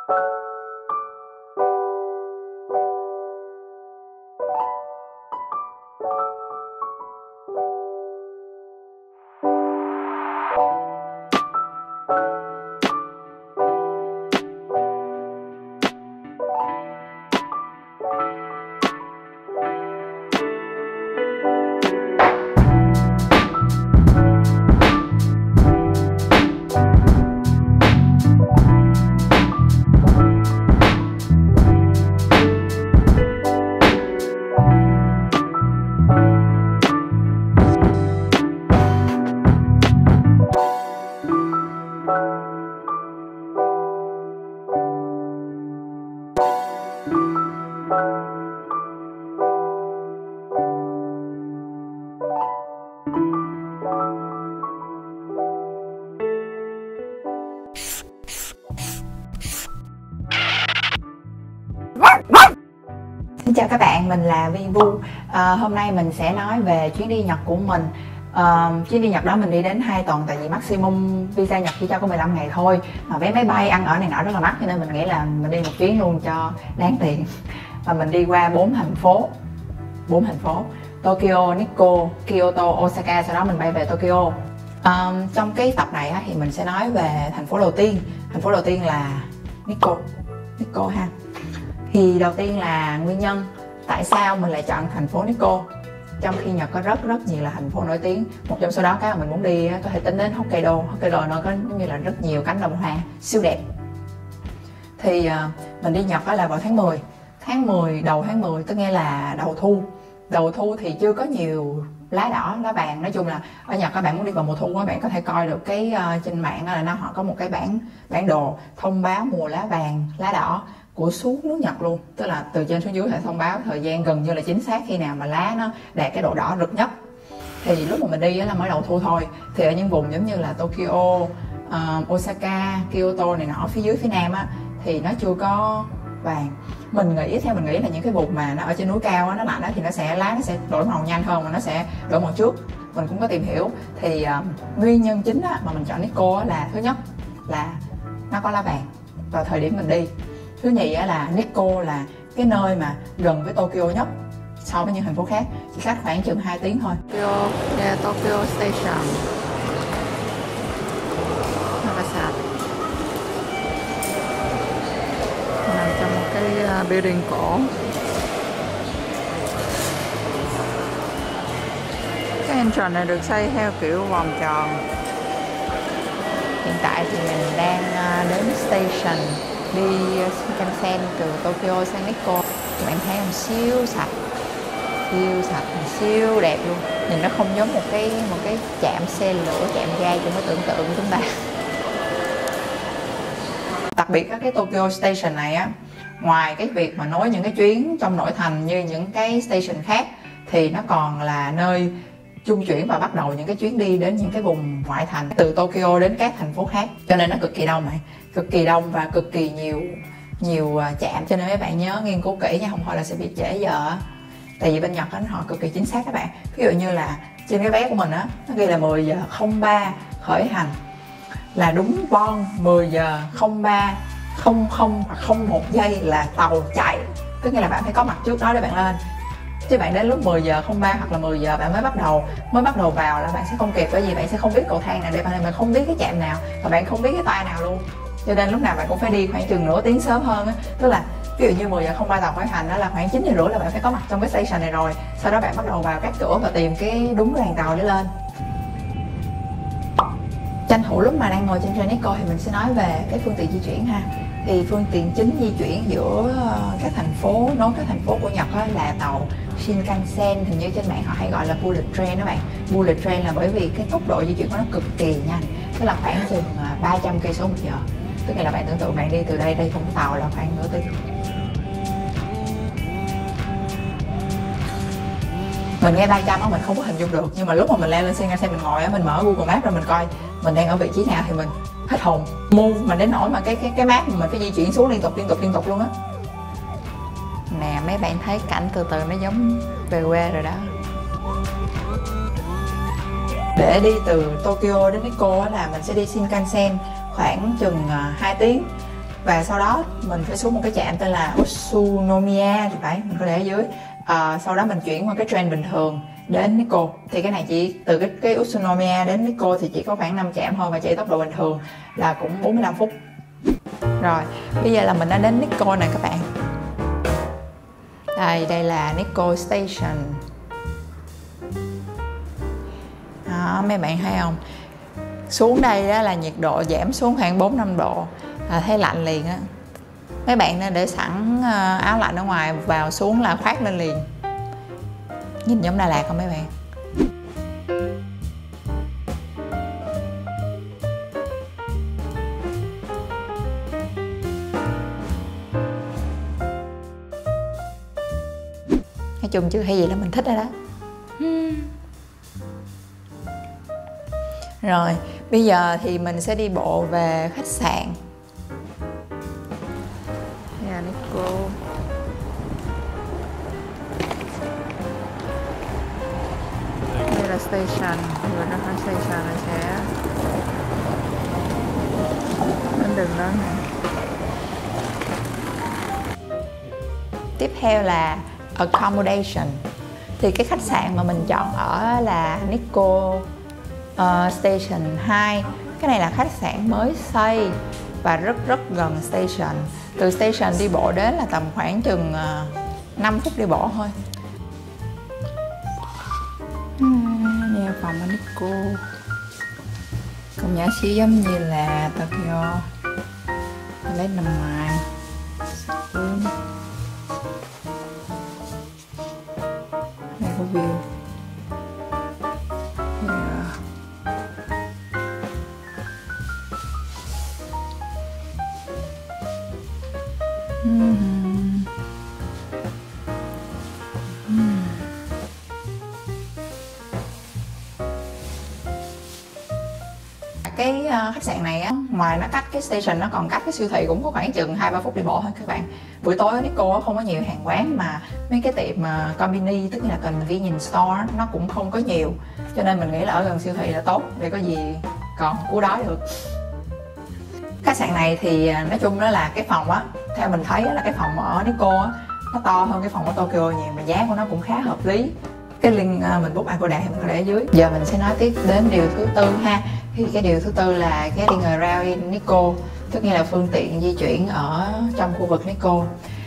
Xin chào các bạn, mình là Vi Vu. Hôm nay mình sẽ nói về chuyến đi Nhật của mình. Chuyến đi Nhật đó mình đi đến 2 tuần, tại vì maximum visa Nhật chỉ cho có 15 ngày thôi. Mà vé máy bay, ăn ở này nọ rất là mắc, cho nên mình nghĩ là mình đi một chuyến luôn cho đáng tiền. Và mình đi qua 4 thành phố: Tokyo, Nikko, Kyoto, Osaka. Sau đó mình bay về Tokyo. Trong cái tập này thì mình sẽ nói về thành phố đầu tiên. Thành phố đầu tiên là Nikko ha. Thì đầu tiên là nguyên nhân tại sao mình lại chọn thành phố Nikko, trong khi Nhật có rất nhiều là thành phố nổi tiếng. Một trong số đó cái mà mình muốn đi có thể tính đến Hokkaido nó có như là rất nhiều cánh đồng hoa siêu đẹp. Thì mình đi Nhật là vào tháng 10, đầu tháng 10, tức nghĩa là đầu thu thì chưa có nhiều lá đỏ lá vàng. Nói chung là ở Nhật các bạn muốn đi vào mùa thu, các bạn có thể coi được cái trên mạng là họ có một cái bản đồ thông báo mùa lá vàng lá đỏ của suốt nước Nhật luôn, tức là từ trên xuống dưới sẽ thông báo thời gian gần như là chính xác khi nào mà lá nó đạt cái độ đỏ rực nhất. Thì lúc mà mình đi là mới đầu thu thôi, thì ở những vùng giống như là Tokyo, Osaka, Kyoto này nọ phía dưới phía nam thì nó chưa có vàng. Theo mình nghĩ là những cái vùng mà nó ở trên núi cao nó lạnh thì lá nó sẽ đổi màu nhanh hơn, mà nó sẽ đổi màu trước. Mình cũng có tìm hiểu thì nguyên nhân chính mà mình chọn Nikko là thứ nhất là nó có lá vàng vào thời điểm mình đi. Thứ nhì là Nikko là cái nơi mà gần với Tokyo nhất so với những thành phố khác, chỉ cách khoảng chừng 2 tiếng thôi. Tokyo Station Nagasaki nằm trong một cái building cổ. Cái entrance này được xây theo kiểu vòng tròn. Hiện tại thì mình đang đến station đi Shinkansen từ Tokyo sang Nikko. Các bạn thấy không, siêu sạch, siêu đẹp luôn. Nhìn nó không giống một cái trạm xe lửa, trạm ga trong cái tưởng tượng của chúng ta. Đặc biệt các cái Tokyo Station này ngoài cái việc mà nối những cái chuyến trong nội thành như những cái station khác, thì nó còn là nơi trung chuyển và bắt đầu những cái chuyến đi đến những cái vùng ngoại thành từ Tokyo đến các thành phố khác. Cho nên nó cực kỳ đông và cực kỳ nhiều trạm, cho nên mấy bạn nhớ nghiên cứu kỹ nha, không thôi là sẽ bị trễ giờ. Tại vì bên Nhật họ cực kỳ chính xác các bạn. Ví dụ như là trên cái vé của mình nó ghi là 10 giờ 03 khởi hành, là đúng bon 10 giờ 03 00 hoặc 01 giây là tàu chạy, tức nghĩa là bạn phải có mặt trước đó để bạn lên. Chứ bạn đến lúc 10 giờ 03 hoặc là 10 giờ bạn mới bắt đầu vào là bạn sẽ không kịp, bởi vì bạn sẽ không biết cầu thang nào để bạn không biết cái trạm nào và bạn không biết cái toa nào luôn. Cho nên lúc nào bạn cũng phải đi khoảng chừng nửa tiếng sớm hơn tức là ví dụ như 10 giờ 03 tàu khởi hành là khoảng 9 giờ rưỡi là bạn phải có mặt trong cái station này rồi. Sau đó bạn bắt đầu vào các cửa và tìm cái đúng đoàn tàu để lên. Tranh thủ lúc mà đang ngồi trên train Nikko thì mình sẽ nói về cái phương tiện di chuyển ha. Thì phương tiện chính di chuyển giữa các thành phố, nối các thành phố của Nhật là tàu Shinkansen, thì như trên mạng họ hay gọi là bullet train đó bạn. Bullet train là bởi vì cái tốc độ di chuyển của nó cực kỳ nhanh, tức là khoảng chừng 300 cây số một giờ. Tức là bạn tưởng tượng bạn đi từ đây không có tàu là khoảng nửa tiếng. Mình nghe 300 mình không có hình dung được, nhưng mà lúc mà mình leo lên Shinkansen mình ngồi mình mở Google Maps rồi mình coi mình đang ở vị trí nào thì mình hết hồn. Move mà đến nỗi mà cái map mà mình phải di chuyển xuống liên tục luôn á. Nè, mấy bạn thấy cảnh từ từ nó giống về quê rồi đó. Để đi từ Tokyo đến Nikko là mình sẽ đi Shinkansen khoảng chừng 2 tiếng. và sau đó mình phải xuống một cái trạm tên là Utsunomiya thì phải, mình có để ở dưới. Sau đó mình chuyển qua cái train bình thường đến Nikko. Thì cái này chỉ từ cái Utsunomiya đến Nikko thì chỉ có khoảng 5 trạm thôi, và chạy tốc độ bình thường là cũng 45 phút. Rồi, bây giờ là mình đã đến Nikko nè các bạn. Đây là Nikko Station. Đó, mấy bạn thấy không? Xuống đây đó là nhiệt độ giảm xuống khoảng 4-5 độ là thấy lạnh liền á. Mấy bạn nên để sẵn áo lạnh ở ngoài, vào xuống là khoác lên liền. Nhìn giống Đà Lạt không mấy bạn? Nói chung chưa hay gì là mình thích rồi đó. Rồi, bây giờ thì mình sẽ đi bộ về khách sạn. Đây là Nikko. Đây là station, rồi ra khỏi station là sẽ lên đường đó nè. Tiếp theo là accommodation. Thì cái khách sạn mà mình chọn ở là Nikko Station 2. Cái này là khách sạn mới xây và rất gần station. Từ station đi bộ đến là tầm khoảng chừng 5 phút đi bộ thôi. Nhà phòng ở Nikko cũng nhỏ xíu giống như là Tokyo. Lấy nằm ngoài. Đây có view. Cái khách sạn này á, ngoài nó cách cái station nó còn cách cái siêu thị cũng có khoảng chừng 2-3 phút đi bộ thôi các bạn. Buổi tối ở Nikko không có nhiều hàng quán, mà mấy cái tiệm combini tức là convenience store nó cũng không có nhiều, cho nên mình nghĩ là ở gần siêu thị là tốt để có gì còn cứu đói được. Khách sạn này thì nói chung đó là cái phòng á, theo mình thấy là cái phòng ở Nikko á, nó to hơn cái phòng ở Tokyo nhiều, mà giá của nó cũng khá hợp lý. Cái link mình book Agoda thì mình có để ở dưới. Giờ mình sẽ nói tiếp đến điều thứ tư ha. Thì cái điều thứ tư là getting around in Nikko, tức nghĩa là phương tiện di chuyển ở trong khu vực Nikko.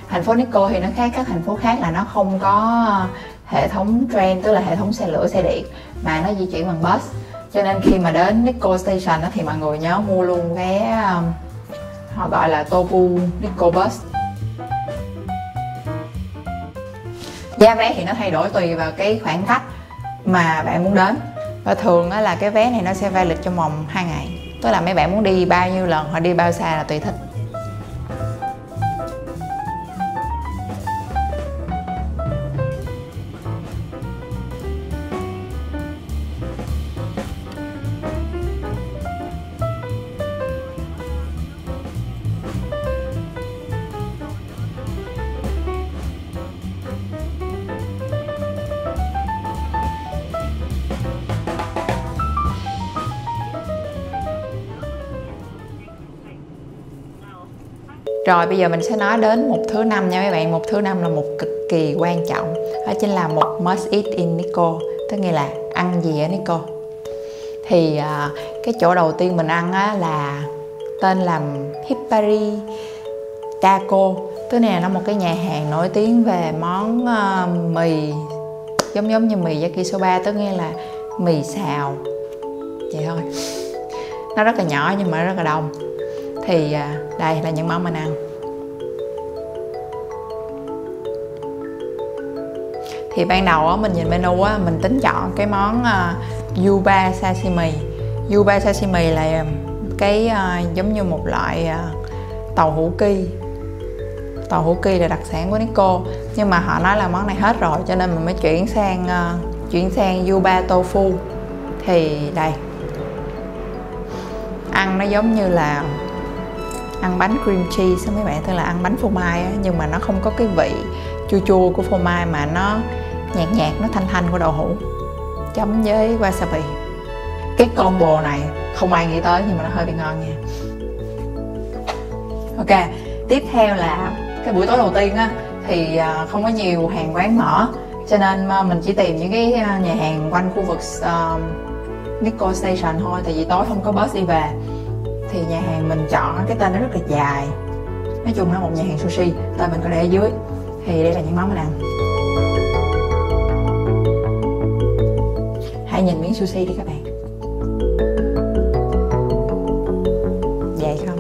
Thành phố Nikko thì nó khác các thành phố khác là nó không có hệ thống train, tức là hệ thống xe lửa, xe điện, mà nó di chuyển bằng bus. Cho nên khi mà đến Nikko Station thì mọi người nhớ mua luôn vé họ gọi là Tobu Nikko Bus. Giá vé thì nó thay đổi tùy vào cái khoảng cách mà bạn muốn đến, và thường là cái vé này nó sẽ valid trong vòng 2 ngày, tức là mấy bạn muốn đi bao nhiêu lần hoặc đi bao xa là tùy thích. Rồi bây giờ mình sẽ nói đến mục thứ 5 nha mấy bạn. Mục thứ 5 là một cực kỳ quan trọng, đó chính là một must eat in Nikko, tức nghĩa là ăn gì ở Nikko. Thì cái chỗ đầu tiên mình ăn á, là tên là Hippari Taco, tức này là nó một cái nhà hàng nổi tiếng về món mì giống như mì yakisoba, tức nghĩa là mì xào vậy thôi. Nó rất là nhỏ nhưng mà rất là đông. Thì đây là những món mình ăn. Thì ban đầu á, mình nhìn menu á, mình tính chọn cái món Yuba Sashimi. Yuba Sashimi là cái giống như một loại tàu hũ ki. Tàu hũ ki là đặc sản của Nikko, nhưng mà họ nói là món này hết rồi, cho nên mình mới chuyển sang Yuba Tofu. Thì đây, ăn nó giống như là ăn bánh cream cheese mấy bạn, tức là ăn bánh phô mai á, nhưng mà nó không có cái vị chua chua của phô mai, mà nó nhạt, nó thanh của đậu hũ, chấm với wasabi. Cái combo này không ai nghĩ tới nhưng mà nó hơi bị ngon nha. Ok, tiếp theo là cái buổi tối đầu tiên á thì không có nhiều hàng quán mở, cho nên mình chỉ tìm những cái nhà hàng quanh khu vực Nikko Station thôi, tại vì tối không có bus đi về. Thì nhà hàng mình chọn cái tên nó rất là dài, nói chung nó một nhà hàng sushi, tên mình có để ở dưới. Thì đây là những món mình ăn. Hãy nhìn miếng sushi đi các bạn, vậy không?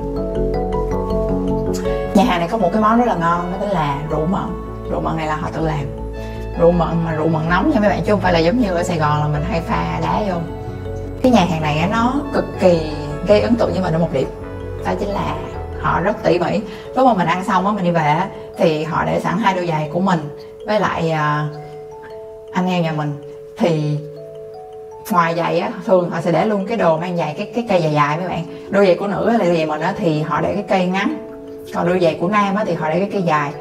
Nhà hàng này có một cái món rất là ngon, đó chính là rượu mận. Rượu mận này là họ tự làm, rượu mận mà rượu mận nóng nha mấy bạn, chứ không phải là giống như ở Sài Gòn là mình hay pha đá vô. Cái nhà hàng này nó cực kỳ gây ấn tượng với mình ở một điểm, đó chính là họ rất tỉ mỉ. Lúc mà mình ăn xong á, mình đi về thì họ để sẵn 2 đôi giày của mình với lại anh em nhà mình. Thì ngoài giày á, thường họ sẽ để luôn cái đồ mang giày, cái cây dài dài mấy bạn. Đôi giày của nữ là đôi giày mình á thì họ để cái cây ngắn, còn đôi giày của nam á thì họ để cái cây dài.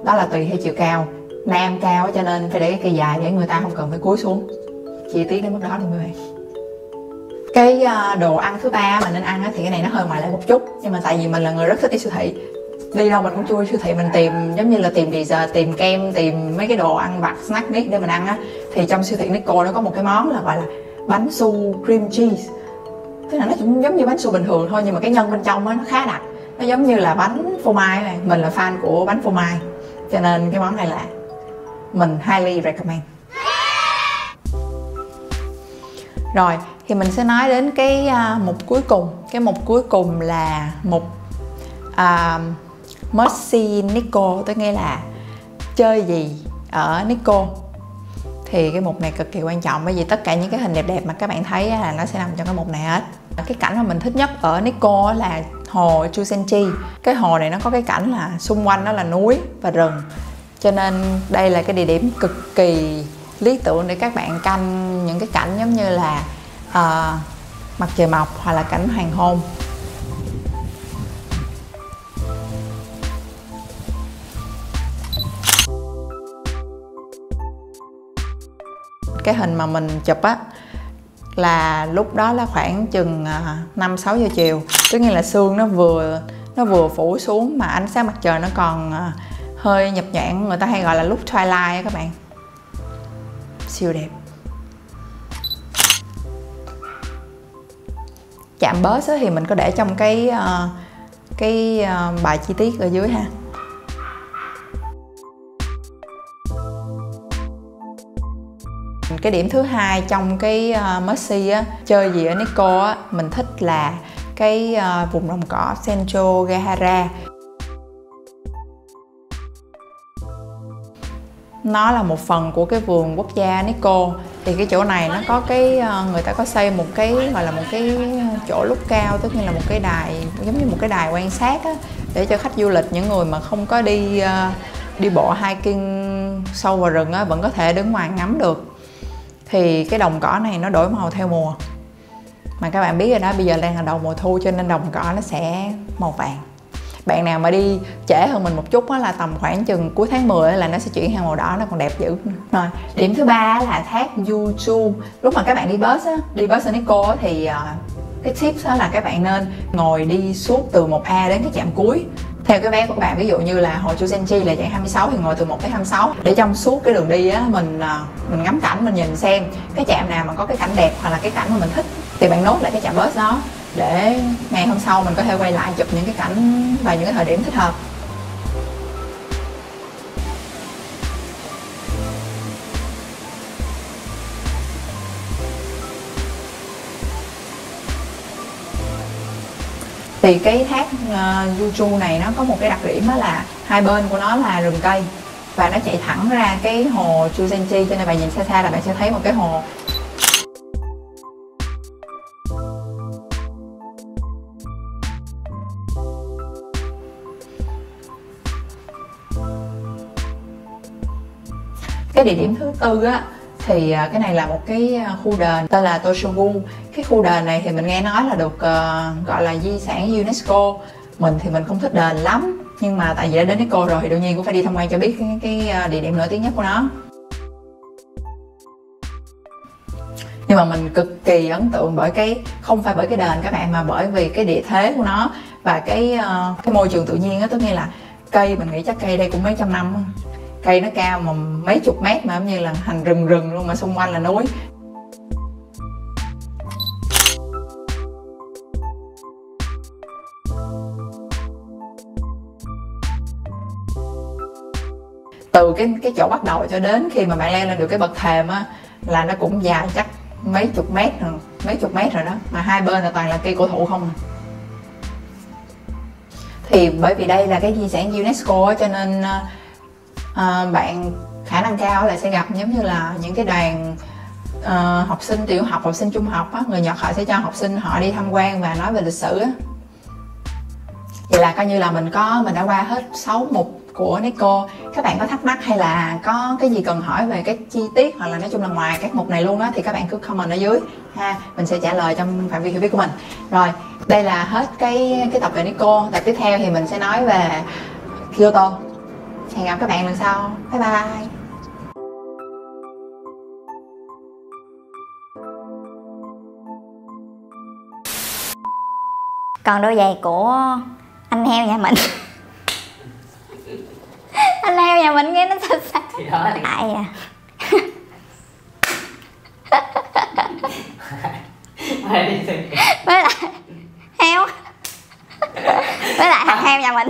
Đó là tùy theo chiều cao, nam cao á cho nên phải để cái cây dài để người ta không cần phải cúi xuống. Chi tiết đến mức đó luôn mấy bạn. Cái đồ ăn thứ ba mình nên ăn á, thì cái này nó hơi ngoài lại một chút, nhưng mà tại vì mình là người rất thích đi siêu thị, đi đâu mình cũng chui siêu thị, mình tìm giống như là tìm dessert, tìm kem, tìm mấy cái đồ ăn vặt snack nick để mình ăn á. Thì trong siêu thị Nikko nó có một cái món là gọi là bánh su cream cheese, tức là nó cũng giống như bánh su bình thường thôi, nhưng mà cái nhân bên trong á nó khá đặc, nó giống như là bánh phô mai này. Mình là fan của bánh phô mai cho nên cái món này là mình highly recommend. Rồi thì mình sẽ nói đến cái mục cuối cùng. Cái mục cuối cùng là mục must see Nikko, tức nghĩa là chơi gì ở Nikko. Thì cái mục này cực kỳ quan trọng, bởi vì tất cả những cái hình đẹp đẹp mà các bạn thấy là nó sẽ nằm trong cái mục này hết. Cái cảnh mà mình thích nhất ở Nikko là hồ Chuzenchi. Cái hồ này nó có cái cảnh là xung quanh nó là núi và rừng, cho nên đây là cái địa điểm cực kỳ lý tưởng để các bạn canh những cái cảnh giống như là mặt trời mọc hoặc là cảnh hoàng hôn. Cái hình mà mình chụp á là lúc đó là khoảng chừng 5-6 giờ chiều, tức nghĩa là sương nó vừa phủ xuống mà ánh sáng mặt trời nó còn hơi nhập nhọn, người ta hay gọi là lúc twilight á các bạn. Siêu đẹp. Chạm bus thì mình có để trong cái bài chi tiết ở dưới ha. Cái điểm thứ hai trong cái Mercy á, chơi gì ở Nikko á, mình thích là cái vùng đồng cỏ Sencho Gahara. Nó là một phần của cái vườn quốc gia Nikko. Thì cái chỗ này nó có cái người ta có xây một cái gọi là một cái chỗ lúc cao, tức như là một cái đài, giống như một cái đài quan sát á, để cho khách du lịch, những người mà không có đi bộ hiking sâu vào rừng á, vẫn có thể đứng ngoài ngắm được. Thì cái đồng cỏ này nó đổi màu theo mùa, mà các bạn biết rồi đó, bây giờ đang là đầu mùa thu cho nên đồng cỏ nó sẽ màu vàng. Bạn nào mà đi trễ hơn mình một chút á, là tầm khoảng chừng cuối tháng 10 là nó sẽ chuyển sang màu đỏ, nó còn đẹp dữ. Rồi, điểm thứ ba là thác Yuchu. Lúc mà các bạn đi bus ở Nikko thì cái tips đó là các bạn nên ngồi đi suốt từ 1A đến cái trạm cuối. Theo cái vé của các bạn, ví dụ như là hồ Chuzenchi là chạy 26 thì ngồi từ 1 tới 26, để trong suốt cái đường đi á mình ngắm cảnh, mình nhìn xem cái trạm nào mà có cái cảnh đẹp hoặc là cái cảnh mà mình thích thì bạn nốt lại cái trạm bus đó, để ngày hôm sau mình có thể quay lại chụp những cái cảnh vào những cái thời điểm thích hợp. Thì cái thác Yuchu này nó có một cái đặc điểm đó là hai bên của nó là rừng cây và nó chạy thẳng ra cái hồ Chuzenchi, cho nên bạn nhìn xa xa là bạn sẽ thấy một cái hồ. Cái địa điểm thứ tư á, thì cái này là một cái khu đền tên là Toshogu. Cái khu đền này thì mình nghe nói là được gọi là di sản UNESCO. Mình thì mình không thích đền lắm, nhưng mà tại vì đã đến Nikko rồi thì đương nhiên cũng phải đi tham quan cho biết cái địa điểm nổi tiếng nhất của nó. Nhưng mà mình cực kỳ ấn tượng bởi không phải bởi cái đền các bạn, mà bởi vì cái địa thế của nó Và cái môi trường tự nhiên á, tức nghĩa là cây, mình nghĩ chắc cây đây cũng mấy trăm năm á. Cây nó cao mà mấy chục mét mà giống như là thành rừng rừng luôn, mà xung quanh là núi. Từ cái chỗ bắt đầu cho đến khi mà bạn leo lên được cái bậc thềm á là nó cũng dài chắc mấy chục mét rồi đó, mà hai bên là toàn là cây cổ thụ không à. Thì bởi vì đây là cái di sản UNESCO á, cho nên bạn khả năng cao là sẽ gặp giống như là những cái đoàn học sinh tiểu học, học sinh trung học á, người Nhật họ sẽ cho học sinh họ đi tham quan và nói về lịch sử á. Vậy là coi như là mình đã qua hết 6 mục của Nico. Các bạn có thắc mắc hay là có cái gì cần hỏi về cái chi tiết, hoặc là nói chung là ngoài các mục này luôn đó, thì các bạn cứ comment ở dưới ha, mình sẽ trả lời trong phạm vi hiểu biết của mình. Rồi, đây là hết cái tập về Nico. Tập tiếp theo thì mình sẽ nói về Kyoto. Hẹn gặp các bạn lần sau. Bye bye. Còn đôi giày của anh heo nhà mình. Anh heo nhà mình nghe nó sao sao lại à. Với lại heo, với lại thằng heo nhà mình.